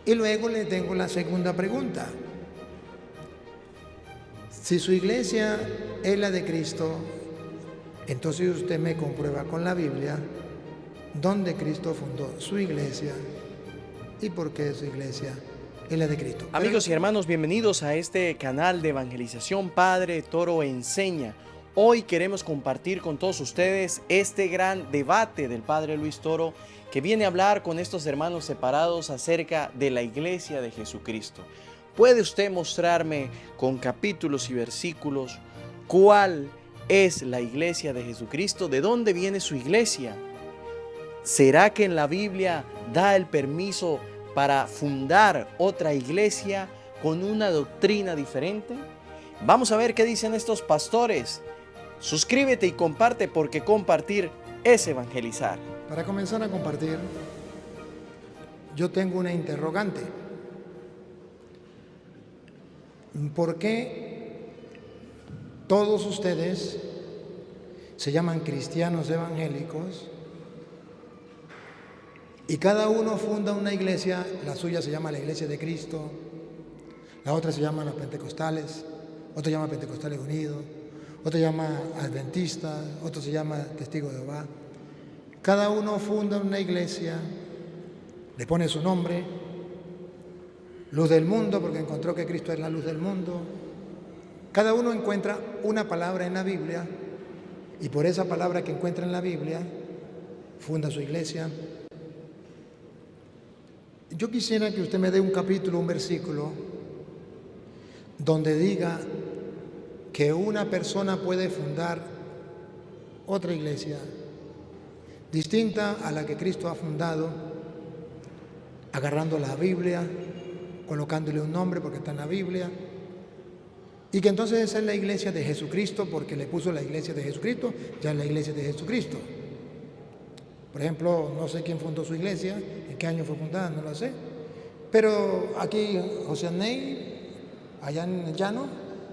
Y luego le tengo la segunda pregunta. Si su iglesia es la de Cristo, entonces usted me comprueba con la Biblia dónde Cristo fundó su iglesia y por qué su iglesia es la de Cristo. Amigos y hermanos, bienvenidos a este canal de evangelización Padre Toro Enseña. Hoy queremos compartir con todos ustedes este gran debate del Padre Luis Toro, que viene a hablar con estos hermanos separados acerca de la iglesia de Jesucristo. ¿Puede usted mostrarme con capítulos y versículos cuál es la iglesia de Jesucristo? ¿De dónde viene su iglesia? ¿Será que en la Biblia da el permiso para fundar otra iglesia con una doctrina diferente? Vamos a ver qué dicen estos pastores. Suscríbete y comparte, porque compartir es evangelizar. Para comenzar a compartir, yo tengo una interrogante. ¿Por qué todos ustedes se llaman cristianos evangélicos y cada uno funda una iglesia? La suya se llama la Iglesia de Cristo, la otra se llama los Pentecostales, otro se llama Pentecostales Unidos, otro se llama Adventista, otro se llama Testigo de Jehová. Cada uno funda una iglesia, le pone su nombre, luz del mundo, porque encontró que Cristo es la luz del mundo. Cada uno encuentra una palabra en la Biblia y por esa palabra que encuentra en la Biblia funda su iglesia. Yo quisiera que usted me dé un capítulo, un versículo, donde diga que una persona puede fundar otra iglesia distinta a la que Cristo ha fundado, agarrando la Biblia, colocándole un nombre porque está en la Biblia, y que entonces esa es la iglesia de Jesucristo porque le puso la iglesia de Jesucristo, ya es la iglesia de Jesucristo. Por ejemplo, no sé quién fundó su iglesia, en qué año fue fundada, no lo sé, pero aquí José Ney, allá en el llano,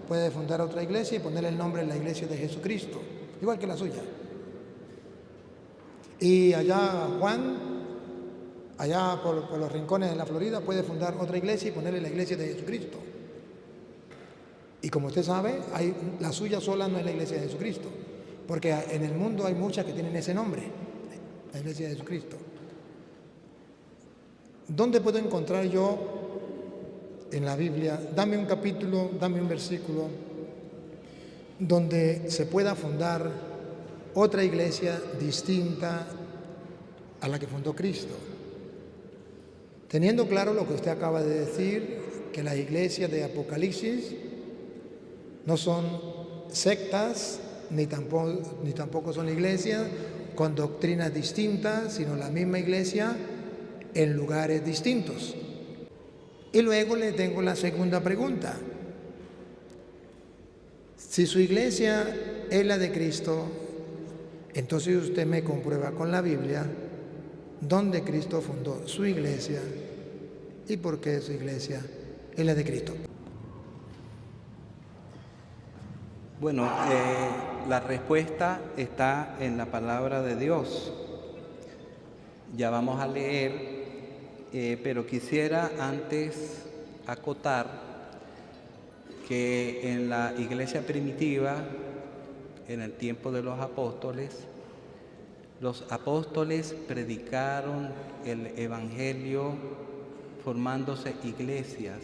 puede fundar otra iglesia y ponerle el nombre de la iglesia de Jesucristo, igual que la suya. Y allá Juan, allá por los rincones de la Florida, puede fundar otra iglesia y ponerle la iglesia de Jesucristo. Y como usted sabe, la suya sola no es la iglesia de Jesucristo, porque en el mundo hay muchas que tienen ese nombre, la iglesia de Jesucristo. ¿Dónde puedo encontrar yo en la Biblia? Dame un capítulo, dame un versículo donde se pueda fundar otra iglesia distinta a la que fundó Cristo. Teniendo claro lo que usted acaba de decir, que las iglesias de Apocalipsis no son sectas, ni tampoco son iglesias con doctrinas distintas, sino la misma iglesia en lugares distintos. Y luego le tengo la segunda pregunta. Si su iglesia es la de Cristo, entonces usted me comprueba con la Biblia dónde Cristo fundó su iglesia y por qué su iglesia es la de Cristo. Bueno, la respuesta está en la palabra de Dios. Ya vamos a leer, pero quisiera antes acotar que en la iglesia primitiva, en el tiempo de los apóstoles predicaron el evangelio formándose iglesias,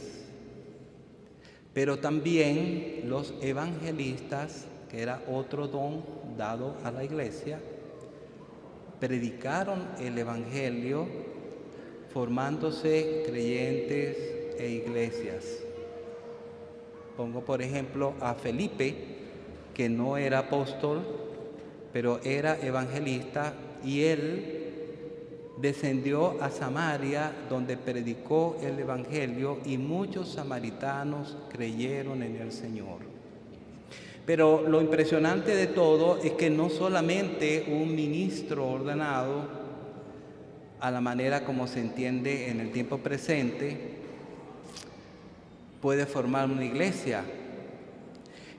pero también los evangelistas, que era otro don dado a la iglesia, predicaron el evangelio formándose creyentes e iglesias. Pongo por ejemplo a Felipe, que no era apóstol, pero era evangelista, y él descendió a Samaria, donde predicó el evangelio, y muchos samaritanos creyeron en el Señor. Pero lo impresionante de todo es que no solamente un ministro ordenado, a la manera como se entiende en el tiempo presente, puede formar una iglesia.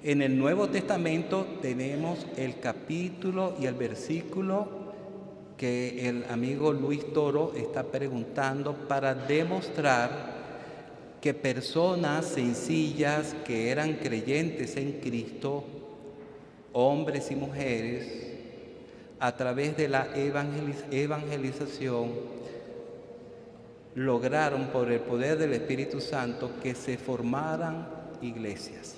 En el Nuevo Testamento tenemos el capítulo y el versículo que el amigo Luis Toro está preguntando para demostrar que personas sencillas que eran creyentes en Cristo, hombres y mujeres, a través de la evangelización, lograron por el poder del Espíritu Santo que se formaran iglesias.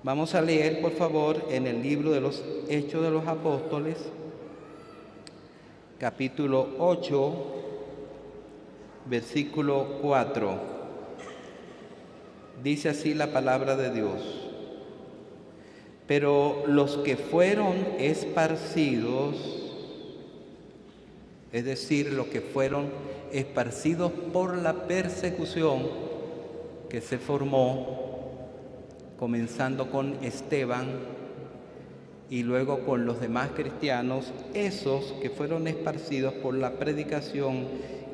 Vamos a leer, por favor, en el libro de los Hechos de los Apóstoles, capítulo 8, versículo 4. Dice así la palabra de Dios: pero los que fueron esparcidos, es decir, los que fueron esparcidos por la persecución que se formó, comenzando con Esteban y luego con los demás cristianos, esos que fueron esparcidos por la predicación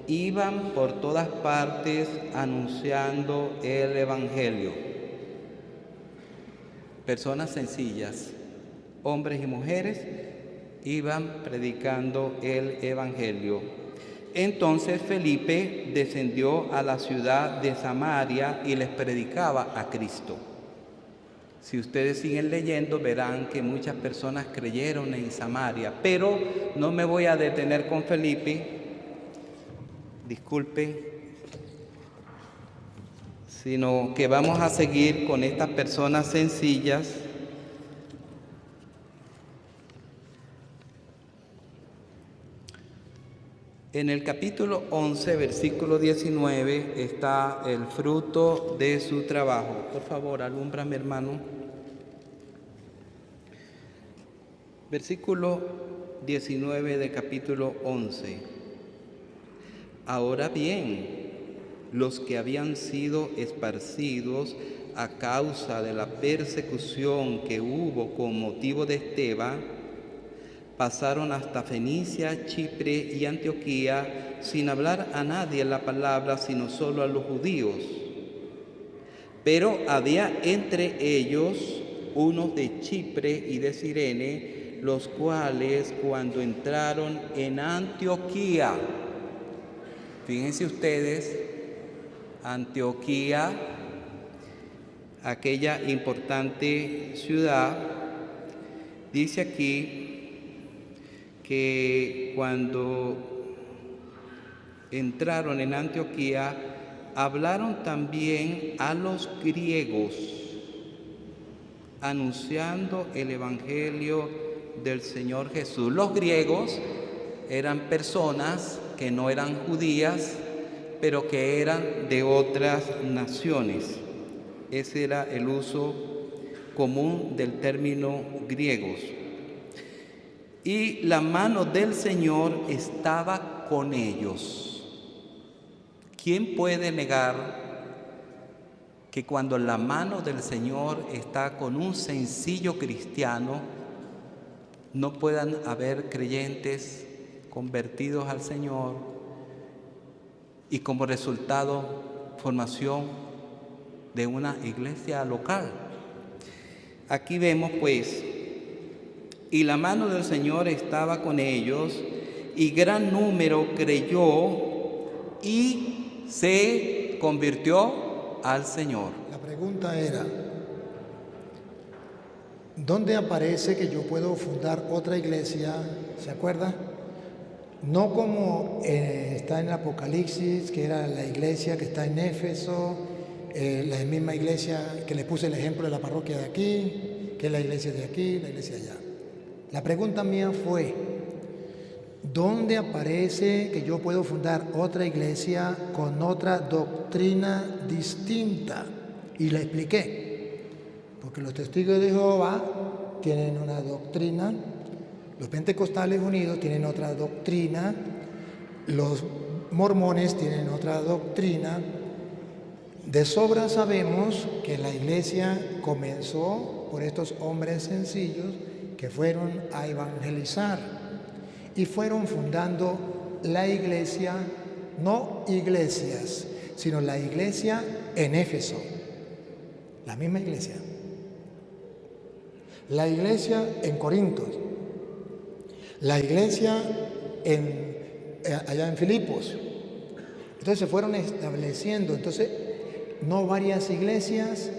iban por todas partes anunciando el Evangelio. Personas sencillas, hombres y mujeres, iban predicando el Evangelio. Entonces Felipe descendió a la ciudad de Samaria y les predicaba a Cristo. Si ustedes siguen leyendo, verán que muchas personas creyeron en Samaria, pero no me voy a detener con Felipe, disculpen, sino que vamos a seguir con estas personas sencillas. En el capítulo 11, versículo 19, está el fruto de su trabajo. Por favor, alúmbrame, hermano. Versículo 19 del capítulo 11. Ahora bien, los que habían sido esparcidos a causa de la persecución que hubo con motivo de Esteban, pasaron hasta Fenicia, Chipre y Antioquía sin hablar a nadie la palabra, sino solo a los judíos. Pero había entre ellos unos de Chipre y de Cirene, los cuales cuando entraron en Antioquía, fíjense ustedes, Antioquía, aquella importante ciudad, dice aquí que cuando entraron en Antioquía, hablaron también a los griegos, anunciando el Evangelio del Señor Jesús. Los griegos eran personas que no eran judías, pero que eran de otras naciones. Ese era el uso común del término griegos. Y la mano del Señor estaba con ellos. ¿Quién puede negar que cuando la mano del Señor está con un sencillo cristiano, no puedan haber creyentes convertidos al Señor y como resultado formación de una iglesia local? Aquí vemos pues, y la mano del Señor estaba con ellos, y gran número creyó y se convirtió al Señor. La pregunta era, ¿dónde aparece que yo puedo fundar otra iglesia? ¿Se acuerda? No como está en el Apocalipsis, que era la iglesia que está en Éfeso, la misma iglesia que les puse el ejemplo de la parroquia de aquí, que es la iglesia de aquí, la iglesia de allá. La pregunta mía fue, ¿dónde aparece que yo puedo fundar otra iglesia con otra doctrina distinta? Y le expliqué. Porque los testigos de Jehová tienen una doctrina, los pentecostales unidos tienen otra doctrina, los mormones tienen otra doctrina. De sobra sabemos que la iglesia comenzó por estos hombres sencillos que fueron a evangelizar y fueron fundando la iglesia, no iglesias, sino la iglesia en Éfeso, la misma iglesia. La iglesia en Corinto, la iglesia allá en Filipos. Entonces se fueron estableciendo, entonces no varias iglesias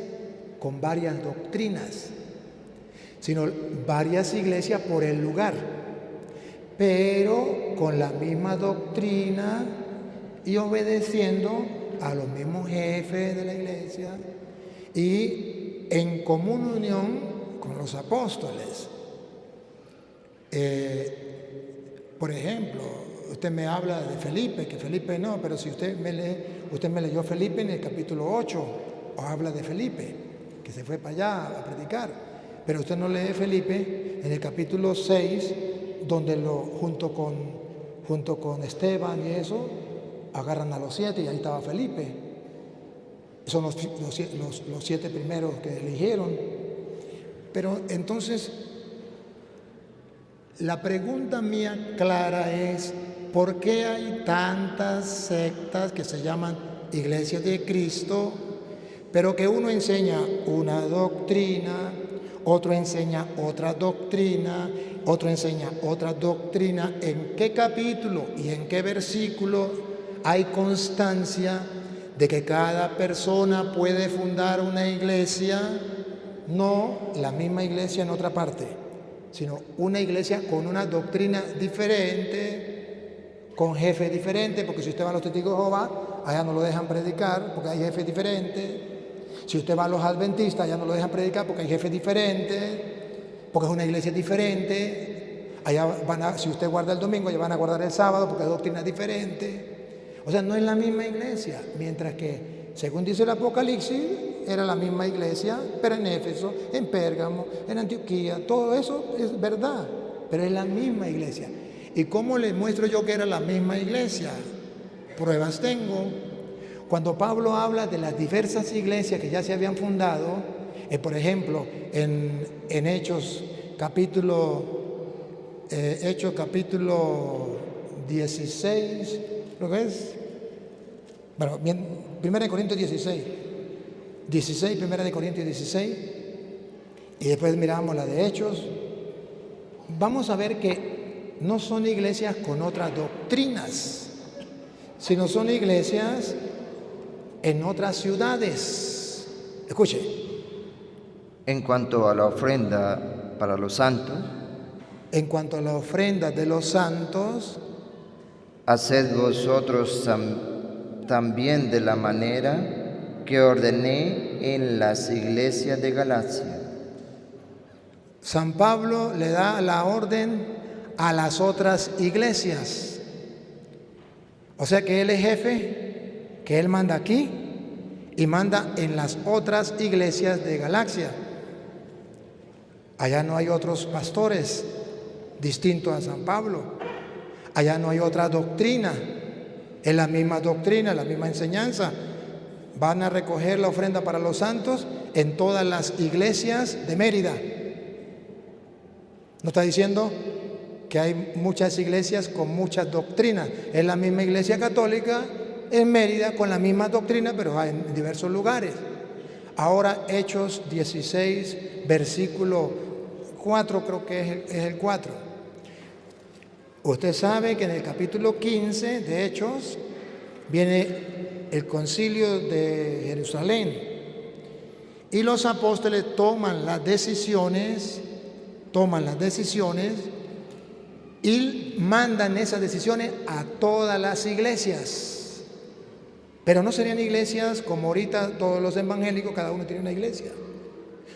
con varias doctrinas, sino varias iglesias por el lugar, pero con la misma doctrina y obedeciendo a los mismos jefes de la iglesia y en común unión con los apóstoles. Por ejemplo, usted me habla de Felipe, que Felipe no, pero si usted me leyó Felipe en el capítulo 8, o habla de Felipe, que se fue para allá a predicar, pero usted no lee Felipe en el capítulo 6, donde junto con Esteban y eso, agarran a los 7 y ahí estaba Felipe. Son los 7 primeros que eligieron. Pero entonces, la pregunta mía clara es, ¿por qué hay tantas sectas que se llaman Iglesias de Cristo, pero que uno enseña una doctrina, otro enseña otra doctrina, otro enseña otra doctrina? ¿En qué capítulo y en qué versículo hay constancia de que cada persona puede fundar una iglesia? No la misma iglesia en otra parte, sino una iglesia con una doctrina diferente, con jefes diferentes, porque si usted va a los testigos de Jehová, allá no lo dejan predicar porque hay jefes diferentes. Si usted va a los adventistas, allá no lo dejan predicar porque hay jefes diferentes, porque es una iglesia diferente. Allá si usted guarda el domingo, allá van a guardar el sábado porque hay doctrinas diferentes. O sea, no es la misma iglesia, mientras que, según dice el Apocalipsis, era la misma iglesia, pero en Éfeso, en Pérgamo, en Antioquía, todo eso es verdad, pero es la misma iglesia. ¿Y cómo les muestro yo que era la misma iglesia? Pruebas tengo. Cuando Pablo habla de las diversas iglesias que ya se habían fundado, por ejemplo, en Hechos capítulo 16, ¿lo ves? Bueno, 1 Corintios 16, 1 Corintios 16, y después miramos la de Hechos. Vamos a ver que no son iglesias con otras doctrinas, sino son iglesias en otras ciudades. Escuche. En cuanto a la ofrenda para los santos, en cuanto a la ofrenda de los santos, haced vosotros también de la manera que ordené en las iglesias de Galacia. San Pablo le da la orden a las otras iglesias. O sea que él es jefe, que él manda aquí y manda en las otras iglesias de Galacia. Allá no hay otros pastores distintos a San Pablo. Allá no hay otra doctrina. Es la misma doctrina, la misma enseñanza. Van a recoger la ofrenda para los santos en todas las iglesias de Mérida. No está diciendo que hay muchas iglesias con muchas doctrinas. Es la misma iglesia católica en Mérida con la misma doctrina, pero en diversos lugares. Ahora Hechos 16, versículo 4, creo que es el 4. Usted sabe que en el capítulo 15 de Hechos viene el concilio de Jerusalén y los apóstoles toman las decisiones y mandan esas decisiones a todas las iglesias. Pero no serían iglesias como ahorita todos los evangélicos, cada uno tiene una iglesia.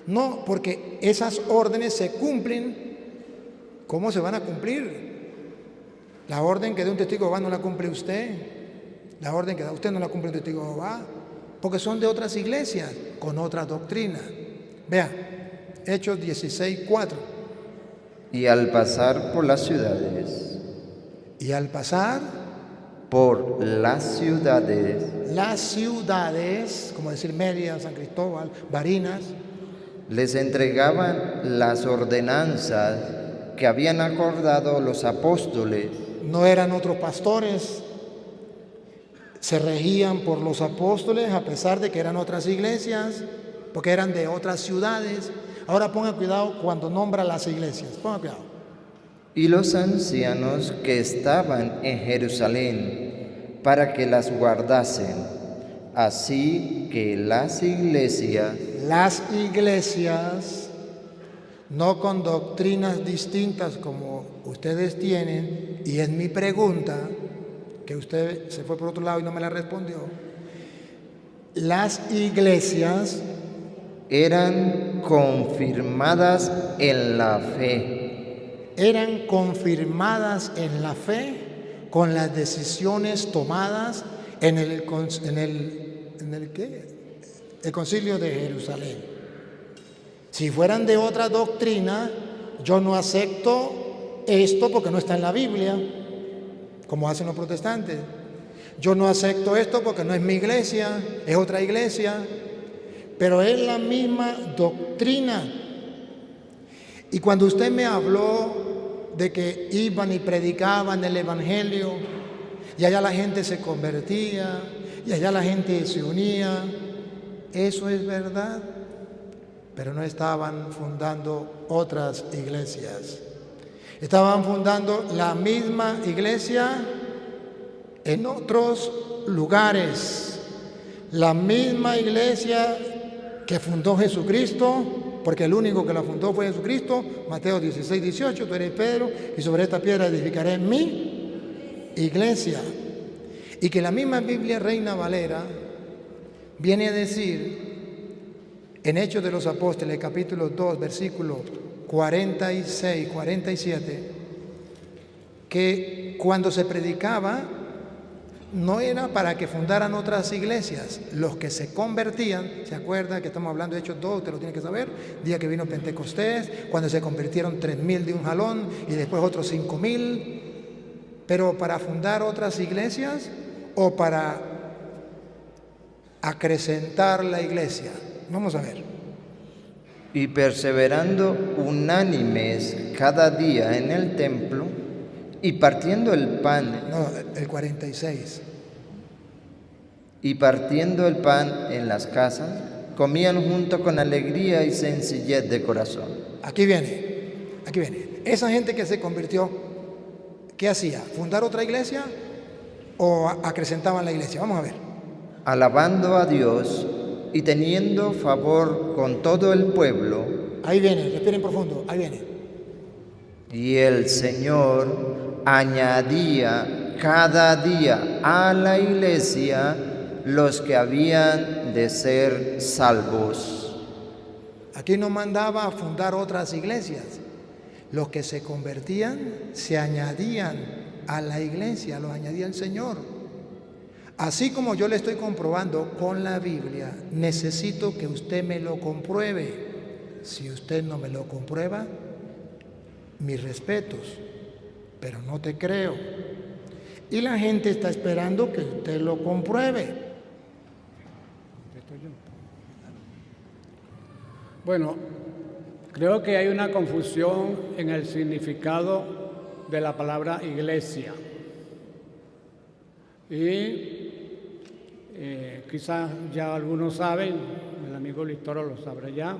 No, porque esas órdenes se cumplen. ¿Cómo se van a cumplir? La orden que da un testigo de Jehová no la cumple usted. La orden que da usted no la cumple un testigo de Jehová, porque son de otras iglesias con otra doctrina. Vea, Hechos 16, 4. Y al pasar por las ciudades. Y al pasar por las ciudades. Las ciudades, como decir Mérida, San Cristóbal, Barinas. Les entregaban las ordenanzas que habían acordado los apóstoles. No eran otros pastores, se regían por los apóstoles a pesar de que eran otras iglesias, porque eran de otras ciudades. Ahora ponga cuidado cuando nombra las iglesias, ponga cuidado. y los ancianos que estaban en Jerusalén, para que las guardasen. Así que las iglesias, no con doctrinas distintas como ustedes tienen, y es mi pregunta, que usted se fue por otro lado y no me la respondió. Las iglesias eran confirmadas en la fe. Eran confirmadas en la fe con las decisiones tomadas en el concilio de Jerusalén. Si fueran de otra doctrina, yo no acepto esto porque no está en la Biblia, como hacen los protestantes. Yo no acepto esto porque no es mi iglesia, es otra iglesia, pero es la misma doctrina. Y cuando usted me habló de que iban y predicaban el evangelio, y allá la gente se convertía, y allá la gente se unía, eso es verdad, pero no estaban fundando otras iglesias. Estaban fundando la misma iglesia en otros lugares. La misma iglesia que fundó Jesucristo, porque el único que la fundó fue Jesucristo. Mateo 16, 18, tú eres Pedro, y sobre esta piedra edificaré mi iglesia. Y que la misma Biblia Reina Valera viene a decir en Hechos de los Apóstoles, capítulo 2, versículos 46, 47, que cuando se predicaba no era para que fundaran otras iglesias. Los que se convertían, ¿se acuerda que estamos hablando de Hechos 2? Usted lo tiene que saber, día que vino Pentecostés, cuando se convirtieron 3,000 de un jalón y después otros 5,000. Pero para fundar otras iglesias o para acrecentar la iglesia. Vamos a ver. Y perseverando unánimes cada día en el templo, y partiendo el pan. No, el 46. Y partiendo el pan en las casas, comían junto con alegría y sencillez de corazón. Aquí viene. Esa gente que se convirtió, ¿qué hacía? ¿Fundar otra iglesia o acrecentaban la iglesia? Vamos a ver. Alabando a Dios y teniendo favor con todo el pueblo. Ahí viene, respiren profundo, ahí viene. Y el Señor añadía cada día a la iglesia los que habían de ser salvos. Aquí no mandaba a fundar otras iglesias. Los que se convertían se añadían a la iglesia, los añadía el Señor. Así como yo le estoy comprobando con la Biblia, necesito que usted me lo compruebe. Si usted no me lo comprueba, mis respetos, pero no te creo. Y la gente está esperando que usted lo compruebe. Bueno, creo que hay una confusión en el significado de la palabra iglesia. Y quizás ya algunos saben, el amigo Luis Toro lo sabrá ya,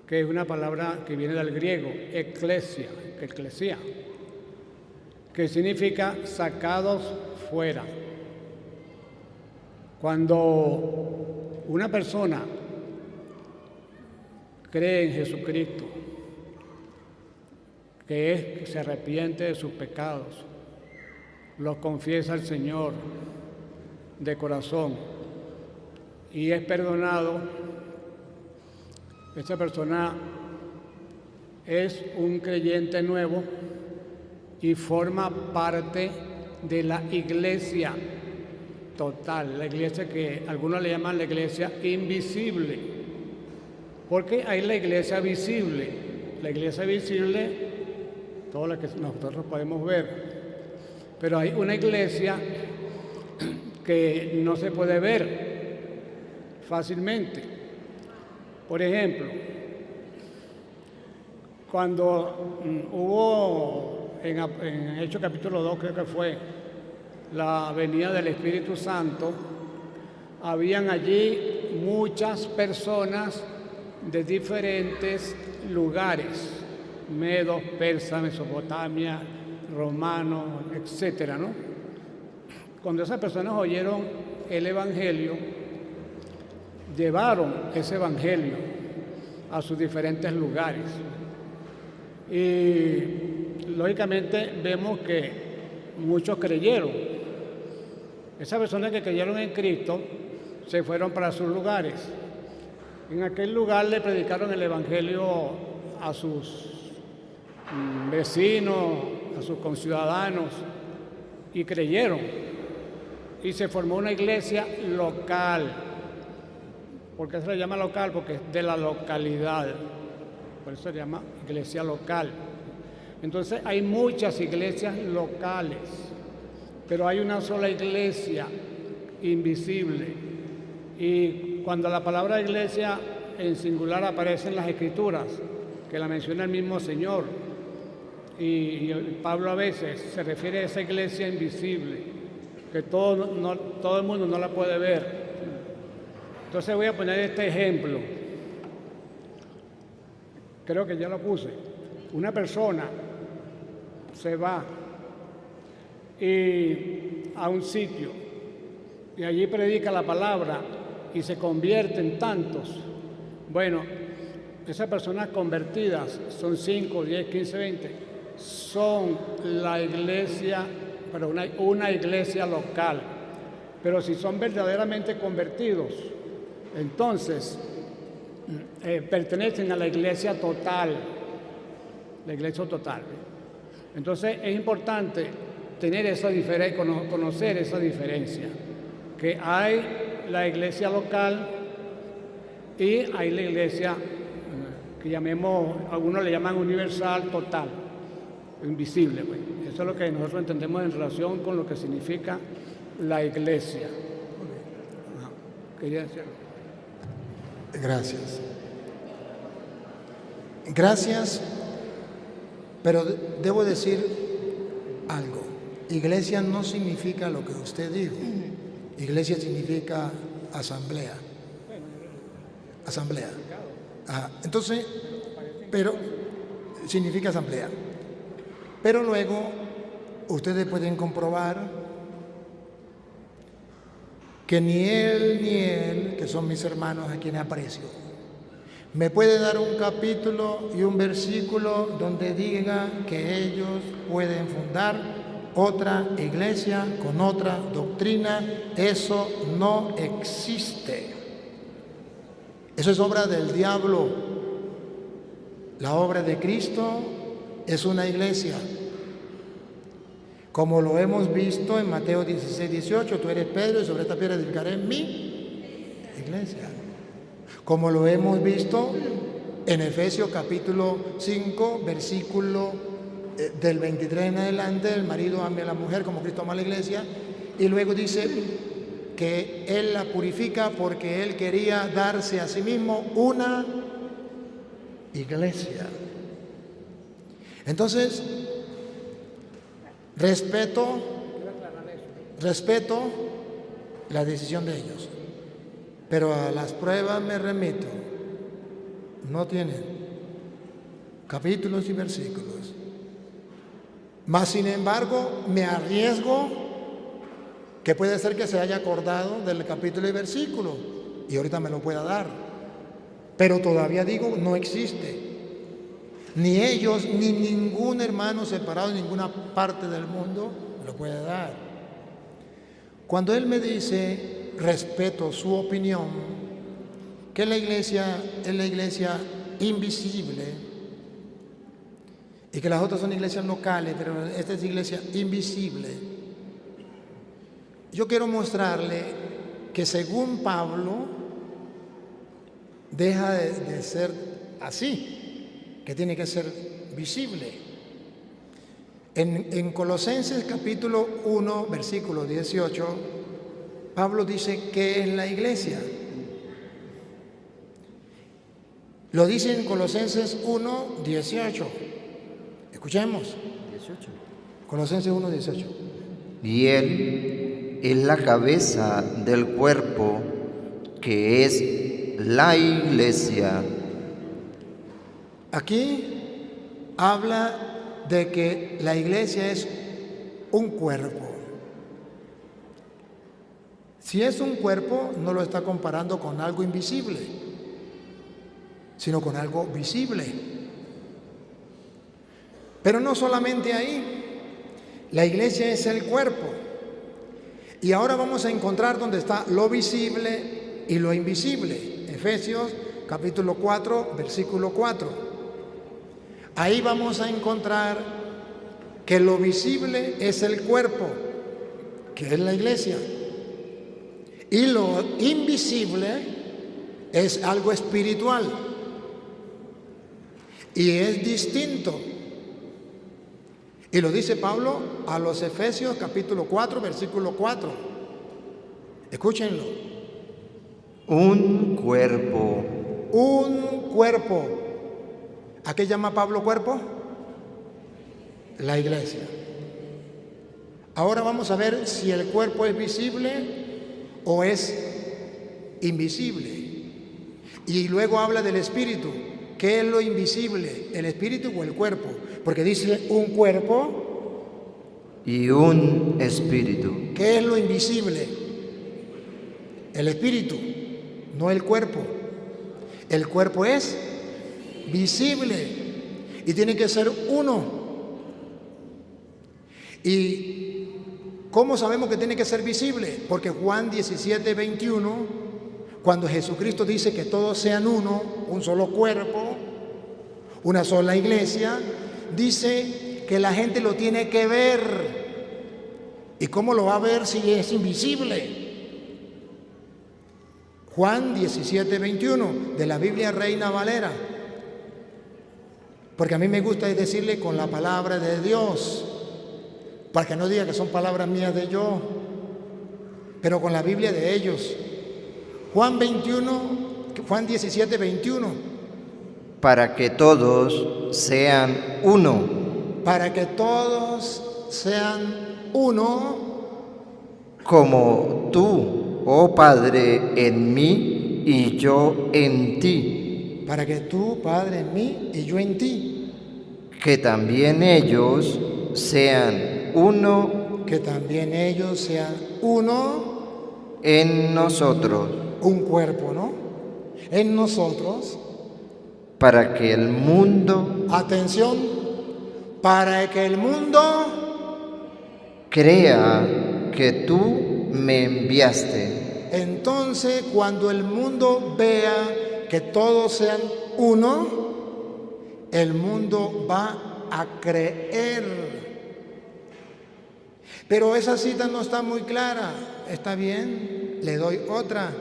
que es una palabra que viene del griego, eclesia, que significa sacados fuera. Cuando una persona cree en Jesucristo, que se arrepiente de sus pecados, los confiesa al Señor de corazón y es perdonado, esa persona es un creyente nuevo y forma parte de la iglesia total, la iglesia que algunos le llaman la iglesia invisible, porque hay la iglesia visible, todo lo que nosotros podemos ver, pero hay una iglesia que no se puede ver fácilmente. Por ejemplo, cuando hubo en Hechos capítulo 2, creo que fue, la venida del Espíritu Santo, habían allí muchas personas de diferentes lugares, medos, persas, Mesopotamia, romanos, etcétera, ¿no? Cuando esas personas oyeron el Evangelio, llevaron ese Evangelio a sus diferentes lugares. Y lógicamente vemos que muchos creyeron. Esas personas que creyeron en Cristo se fueron para sus lugares. En aquel lugar le predicaron el Evangelio a sus vecinos, a sus conciudadanos, y creyeron. Y se formó una iglesia local. ¿Por qué se le llama local? Porque es de la localidad. Por eso se llama iglesia local. Entonces hay muchas iglesias locales, pero hay una sola iglesia invisible. Y cuando la palabra iglesia en singular aparece en las Escrituras, que la menciona el mismo Señor, y Pablo a veces se refiere a esa iglesia invisible, que todo el mundo no la puede ver. Entonces voy a poner este ejemplo. Creo que ya lo puse. Una persona se va a un sitio y allí predica la palabra y se convierte en tantos. Bueno, esas personas convertidas son 5, 10, 15, 20. Son la iglesia, pero una iglesia local. Pero si son verdaderamente convertidos, entonces pertenecen a la iglesia total. La iglesia total. Entonces es importante tener esa diferencia, conocer esa diferencia, que hay la iglesia local y hay la iglesia que llamemos, algunos le llaman universal, total, invisible. Pues. Eso es lo que nosotros entendemos en relación con lo que significa la iglesia. Quería decirlo. Gracias. Gracias, pero debo decir algo. Iglesia no significa lo que usted dijo. Iglesia significa asamblea. Asamblea. Entonces, pero significa asamblea. Pero luego ustedes pueden comprobar que ni él, que son mis hermanos a quienes aprecio, me puede dar un capítulo y un versículo donde diga que ellos pueden fundar otra iglesia con otra doctrina. Eso no existe. Eso es obra del diablo. La obra de Cristo es una iglesia. Como lo hemos visto en Mateo 16, 18, tú eres Pedro y sobre esta piedra edificaré mi iglesia. Como lo hemos visto en Efesios capítulo 5, versículo del 23 en adelante, el marido ame a la mujer como Cristo ama a la iglesia, y luego dice que Él la purifica porque Él quería darse a sí mismo una iglesia. Entonces, respeto la decisión de ellos, pero a las pruebas me remito. No tienen capítulos y versículos. Mas, sin embargo, me arriesgo que puede ser que se haya acordado del capítulo y versículo y ahorita me lo pueda dar. Pero todavía digo, no existe. Ni ellos, ni ningún hermano separado en ninguna parte del mundo me lo puede dar. Cuando él me dice, respeto su opinión, que la iglesia es la iglesia invisible y que las otras son iglesias locales, pero esta es iglesia invisible, yo quiero mostrarle que según Pablo deja de ser así, que tiene que ser visible. En Colosenses capítulo 1, versículo 18, Pablo dice ¿qué es la iglesia? Lo dice en Colosenses 1, 18. Escuchemos. 18. Colosenses 1, 18. Y Él es la cabeza del cuerpo, que es la iglesia. Aquí habla de que la iglesia es un cuerpo. Si es un cuerpo, no lo está comparando con algo invisible, sino con algo visible. Pero no solamente ahí, la iglesia es el cuerpo. Y ahora vamos a encontrar donde está lo visible y lo invisible. Efesios capítulo 4, versículo 4. Ahí vamos a encontrar que lo visible es el cuerpo, que es la iglesia. Y lo invisible es algo espiritual. Y es distinto. Y lo dice Pablo a los Efesios capítulo 4, versículo 4. Escúchenlo. Un cuerpo. Un cuerpo. ¿A qué llama Pablo cuerpo? La iglesia. Ahora vamos a ver si el cuerpo es visible o es invisible. Y luego habla del espíritu. ¿Qué es lo invisible? ¿El espíritu o el cuerpo? Porque dice un cuerpo y un espíritu. ¿Qué es lo invisible? El espíritu, no el cuerpo. El cuerpo es visible y tiene que ser uno. ¿Y cómo sabemos que tiene que ser visible? Porque Juan 17, 21, cuando Jesucristo dice que todos sean uno, un solo cuerpo, una sola iglesia, dice que la gente lo tiene que ver. ¿Y cómo lo va a ver si es invisible? Juan 17, 21, de la Biblia Reina Valera. Porque a mí me gusta decirle con la palabra de Dios, para que no diga que son palabras mías de yo, pero con la Biblia de ellos. Juan 17, 21. Para que todos sean uno. Para que todos sean uno. Como tú, oh Padre, en mí y yo en ti. Para que tú, Padre, en mí y yo en ti. Que también ellos sean uno. Que también ellos sean uno. En nosotros. Un cuerpo, ¿no? En nosotros. Para que el mundo, atención, para que el mundo crea que tú me enviaste. Entonces, cuando el mundo vea que todos sean uno, el mundo va a creer. Pero esa cita no está muy clara. ¿Está bien? Le doy otra.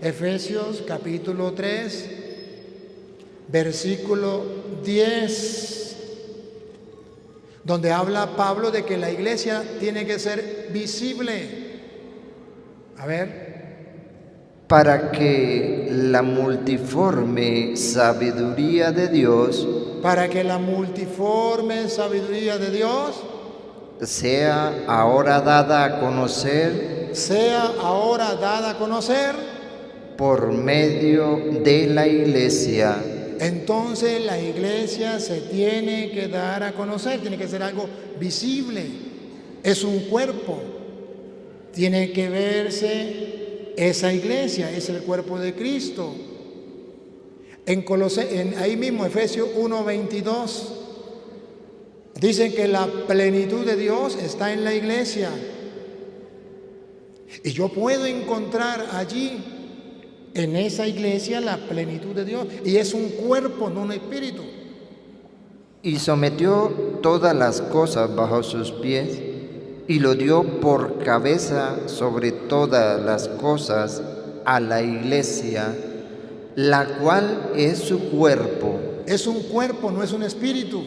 Efesios capítulo 3, versículo 10, donde habla Pablo de que la iglesia tiene que ser visible. A ver. Para que la multiforme sabiduría de Dios, para que la multiforme sabiduría de Dios sea ahora dada a conocer, por medio de la iglesia. Entonces la iglesia se tiene que dar a conocer, tiene que ser algo visible. Es un cuerpo. Tiene que verse esa iglesia, es el cuerpo de Cristo. Ahí mismo, Efesios 1:22, dicen que la plenitud de Dios está en la iglesia. Y yo puedo encontrar allí, en esa iglesia, la plenitud de Dios. Y es un cuerpo, no un espíritu. Y sometió todas las cosas bajo sus pies, y lo dio por cabeza sobre todas las cosas a la iglesia, la cual es su cuerpo. Es un cuerpo, no es un espíritu.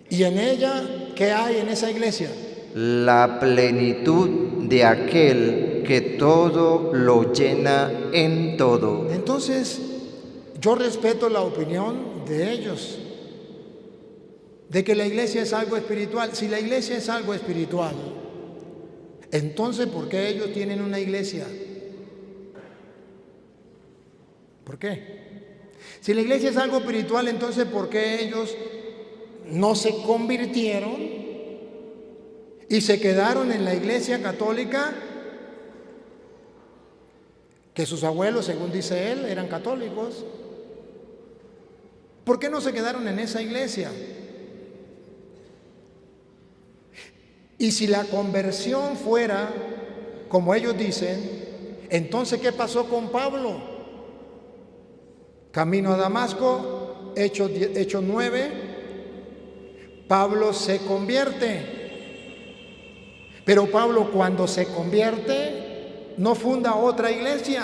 ¿Y en ella qué hay en esa iglesia? La plenitud de aquel que todo lo llena en todo. Entonces, yo respeto la opinión de ellos, de que la iglesia es algo espiritual. Si la iglesia es algo espiritual, entonces ¿por qué ellos tienen una iglesia? ¿Por qué? Si la iglesia es algo espiritual, entonces ¿por qué ellos no se convirtieron y se quedaron en la iglesia católica? Que sus abuelos, según dice él, eran católicos. ¿Por qué no se quedaron en esa iglesia? Y si la conversión fuera como ellos dicen, entonces ¿qué pasó con Pablo? Camino a Damasco, Hechos 9, Pablo se convierte. Pero Pablo, cuando se convierte, no funda otra iglesia.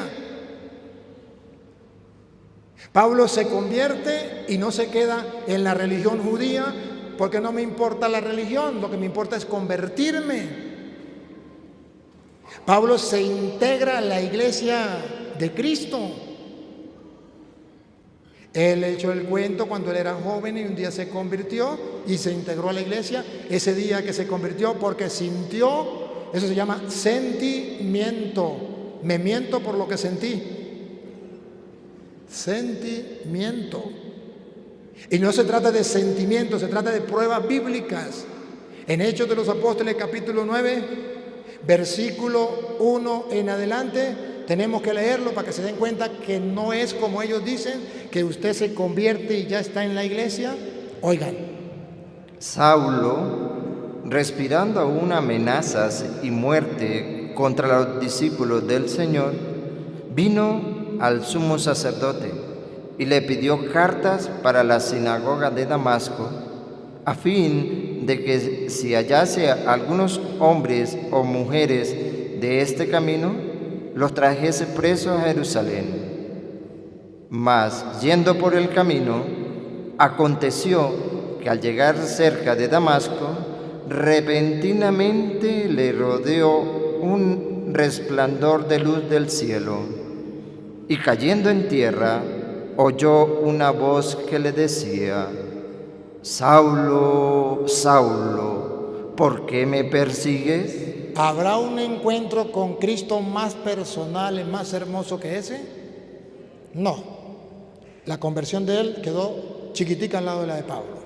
Pablo se convierte y no se queda en la religión judía, porque no me importa la religión, lo que me importa es convertirme. Pablo se integra a la iglesia de Cristo. Él echó el cuento cuando él era joven y un día se convirtió y se integró a la iglesia. Ese día que se convirtió, porque sintió, eso se llama sentimiento. Me miento por lo que sentí. Sentimiento. Y no se trata de sentimientos, se trata de pruebas bíblicas. En Hechos de los Apóstoles, capítulo 9, versículo 1 en adelante, tenemos que leerlo para que se den cuenta que no es como ellos dicen, que usted se convierte y ya está en la iglesia. Oigan. Saulo, respirando aún amenazas y muerte contra los discípulos del Señor, vino al sumo sacerdote y le pidió cartas para la sinagoga de Damasco, a fin de que si hallase a algunos hombres o mujeres de este camino, los trajese presos a Jerusalén. Mas, yendo por el camino, aconteció que al llegar cerca de Damasco, repentinamente le rodeó un resplandor de luz del cielo, y cayendo en tierra, oyó una voz que le decía: Saulo, Saulo, ¿por qué me persigues? ¿Habrá un encuentro con Cristo más personal y más hermoso que ese? No. La conversión de él quedó chiquitica al lado de la de Pablo.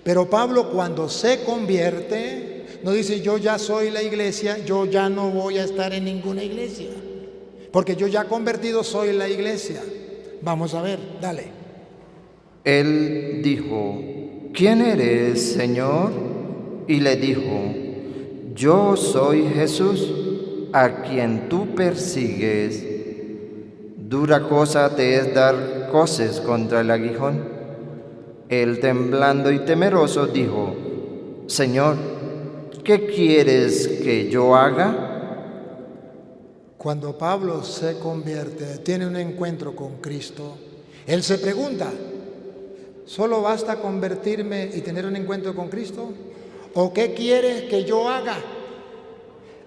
Pero Pablo, cuando se convierte, no dice: yo ya soy la iglesia, yo ya no voy a estar en ninguna iglesia, porque yo ya convertido soy la iglesia. Vamos a ver, dale. Él dijo: ¿quién eres, Señor? Y le dijo: yo soy Jesús, a quien tú persigues. Dura cosa te es dar coces contra el aguijón. Él, temblando y temeroso, dijo: Señor, ¿qué quieres que yo haga? Cuando Pablo se convierte, tiene un encuentro con Cristo, él se pregunta: ¿solo basta convertirme y tener un encuentro con Cristo? ¿O qué quieres que yo haga?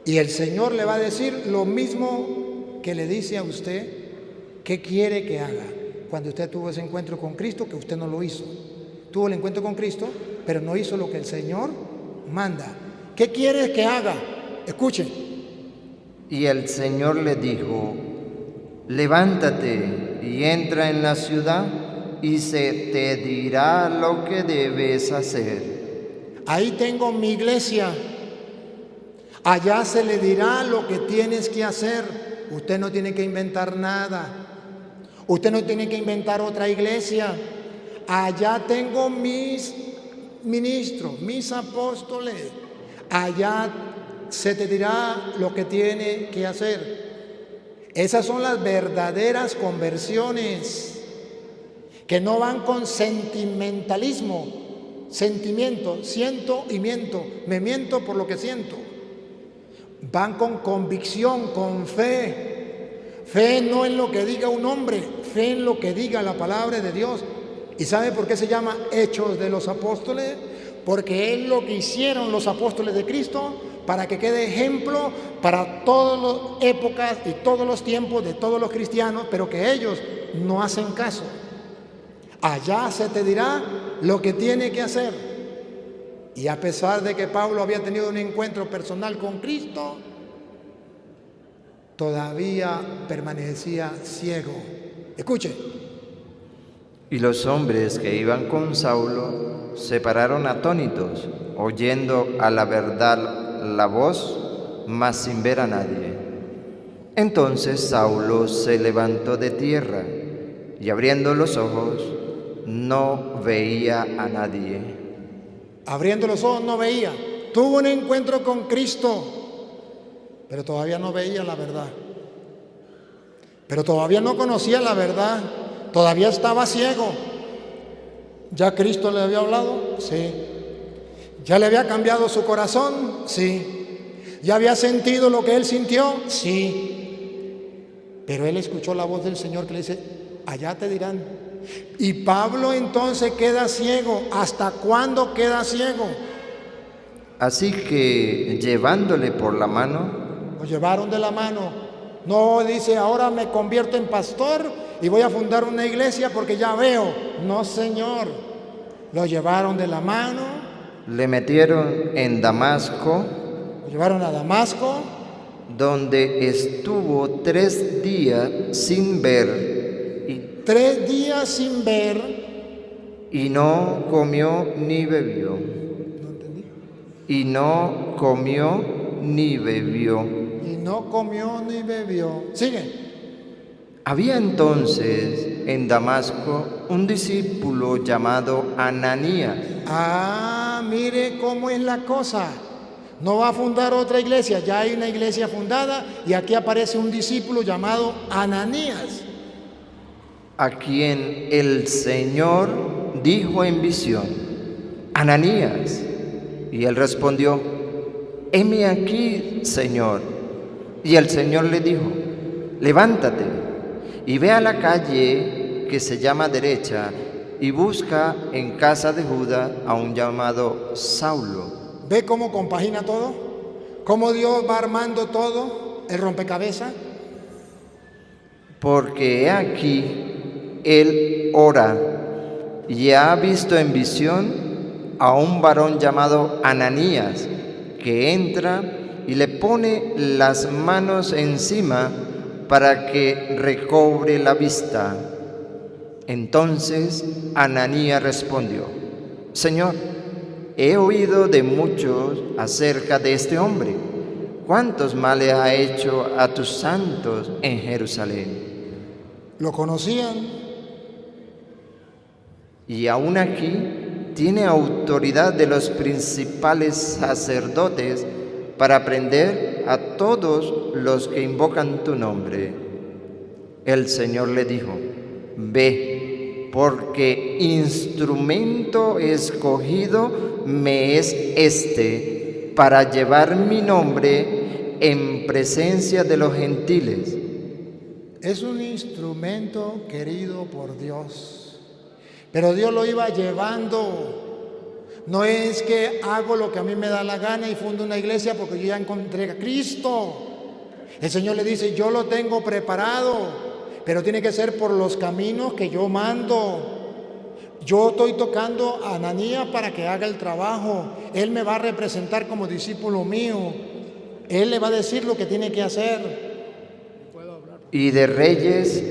Y el Señor le va a decir lo mismo que le dice a usted. ¿Qué quiere que haga? Cuando usted tuvo ese encuentro con Cristo, que usted no lo hizo. Tuvo el encuentro con Cristo, pero no hizo lo que el Señor manda. ¿Qué quieres que haga? Escuche. Y el Señor le dijo: levántate y entra en la ciudad, y se te dirá lo que debes hacer. Ahí tengo mi iglesia. Allá se le dirá lo que tienes que hacer. Usted no tiene que inventar nada. Usted no tiene que inventar otra iglesia. Allá tengo mis ministros, mis apóstoles. Allá se te dirá lo que tiene que hacer. Esas son las verdaderas conversiones, que no van con sentimentalismo. Sentimiento, siento y miento, me miento por lo que siento. Van con convicción, con fe. Fe no en lo que diga un hombre, fe en lo que diga la palabra de Dios. ¿Y sabe por qué se llama Hechos de los Apóstoles? Porque es lo que hicieron los apóstoles de Cristo, para que quede ejemplo para todas las épocas y todos los tiempos de todos los cristianos, pero que ellos no hacen caso. Allá se te dirá lo que tiene que hacer. Y a pesar de que Pablo había tenido un encuentro personal con Cristo, todavía permanecía ciego. Escuche, Y los hombres que iban con Saulo se pararon atónitos, oyendo a la verdad la voz, mas sin ver a nadie. Entonces Saulo se levantó de tierra y abriendo los ojos no veía a nadie. Abriendo los ojos no veía. Tuvo un encuentro con Cristo, pero todavía no veía la verdad. Pero todavía no conocía la verdad. Todavía estaba ciego. ¿Ya Cristo le había hablado? Sí. ¿Ya le había cambiado su corazón? Sí. ¿Ya había sentido lo que él sintió? Sí. Pero él escuchó la voz del Señor que le dice, allá te dirán. Y Pablo entonces queda ciego. ¿Hasta cuándo queda ciego? Así que llevándole por la mano, Lo llevaron de la mano. No dice, ahora me convierto en pastor y voy a fundar una iglesia porque ya veo. No, Señor. Lo llevaron de la mano. le metieron en Damasco, Lo llevaron a Damasco. donde estuvo 3 días sin ver 3 días sin ver. y no comió ni bebió. No entendí. Y no comió ni bebió. Y no comió ni bebió. Sigue. Había entonces en Damasco un discípulo llamado Ananías. Ah, mire cómo es la cosa. No va a fundar otra iglesia, ya hay una iglesia fundada y aquí aparece un discípulo llamado Ananías. A quien el Señor dijo en visión, Ananías. Y él respondió, heme aquí, Señor. Y el Señor le dijo, levántate y ve a la calle que se llama Derecha y busca en casa de Judá a un llamado Saulo. ¿Ve cómo compagina todo? ¿Cómo Dios va armando todo? El rompecabezas. Porque he aquí, él ora y ha visto en visión a un varón llamado Ananías, que entra y le pone las manos encima para que recobre la vista. Entonces Ananías respondió, Señor, he oído de muchos acerca de este hombre, cuántos males ha hecho a tus santos en Jerusalén. Lo conocían. Y aún aquí tiene autoridad de los principales sacerdotes para prender a todos los que invocan tu nombre. El Señor le dijo, ve, porque instrumento escogido me es este para llevar mi nombre en presencia de los gentiles. Es un instrumento querido por Dios, pero Dios lo iba llevando. No es que hago lo que a mí me da la gana y fundo una iglesia porque yo ya encontré a Cristo. El Señor le dice, yo lo tengo preparado, pero tiene que ser por los caminos que yo mando. Yo estoy tocando a Ananías para que haga el trabajo. Él me va a representar como discípulo mío. Él le va a decir lo que tiene que hacer. Y de reyes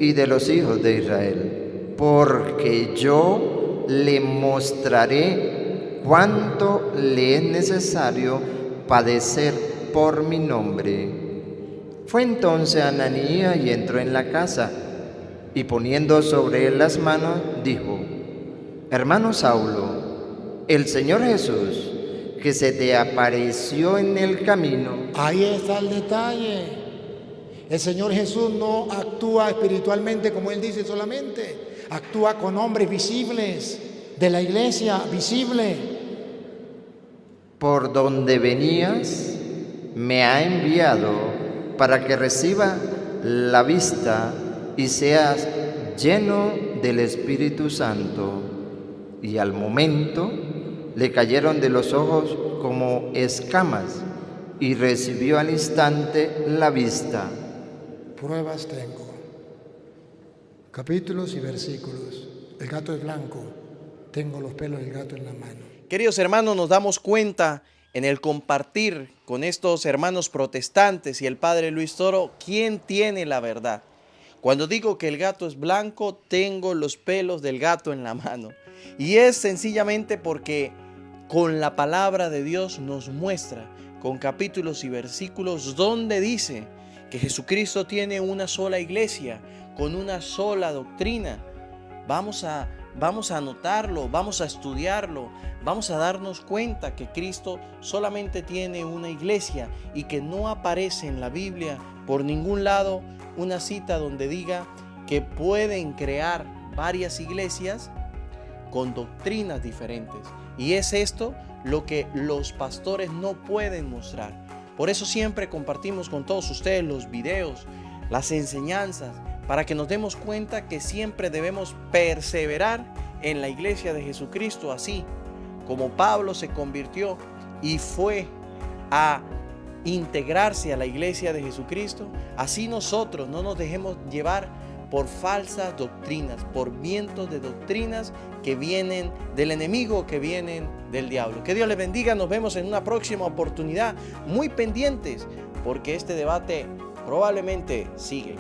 y de los hijos de Israel, porque yo le mostraré cuánto le es necesario padecer por mi nombre. Fue entonces Ananías y entró en la casa, y poniendo sobre él las manos, dijo, hermano Saulo, el Señor Jesús, que se te apareció en el camino. Ahí está el detalle. El Señor Jesús no actúa espiritualmente como Él dice solamente, actúa con hombres visibles de la iglesia, visible. Por donde venías, me ha enviado para que reciba la vista y seas lleno del Espíritu Santo. Y al momento le cayeron de los ojos como escamas y recibió al instante la vista. Pruebas tengo, capítulos y versículos. El gato es blanco, tengo los pelos del gato en la mano. Queridos hermanos, nos damos cuenta en el compartir con estos hermanos protestantes y el padre Luis Toro, ¿quién tiene la verdad? Cuando digo que el gato es blanco, tengo los pelos del gato en la mano. Y es sencillamente porque con la palabra de Dios nos muestra, con capítulos y versículos, donde dice que Jesucristo tiene una sola iglesia, con una sola doctrina. Vamos a anotarlo, vamos a estudiarlo, vamos a darnos cuenta que Cristo solamente tiene una iglesia y que no aparece en la Biblia por ningún lado una cita donde diga que pueden crear varias iglesias con doctrinas diferentes. Y es esto lo que los pastores no pueden mostrar. Por eso siempre compartimos con todos ustedes los videos, las enseñanzas, para que nos demos cuenta que siempre debemos perseverar en la iglesia de Jesucristo, así como Pablo se convirtió y fue a integrarse a la iglesia de Jesucristo. Así nosotros no nos dejemos llevar por falsas doctrinas, por vientos de doctrinas que vienen del enemigo, que vienen del diablo. Que Dios les bendiga, nos vemos en una próxima oportunidad, muy pendientes, porque este debate probablemente sigue.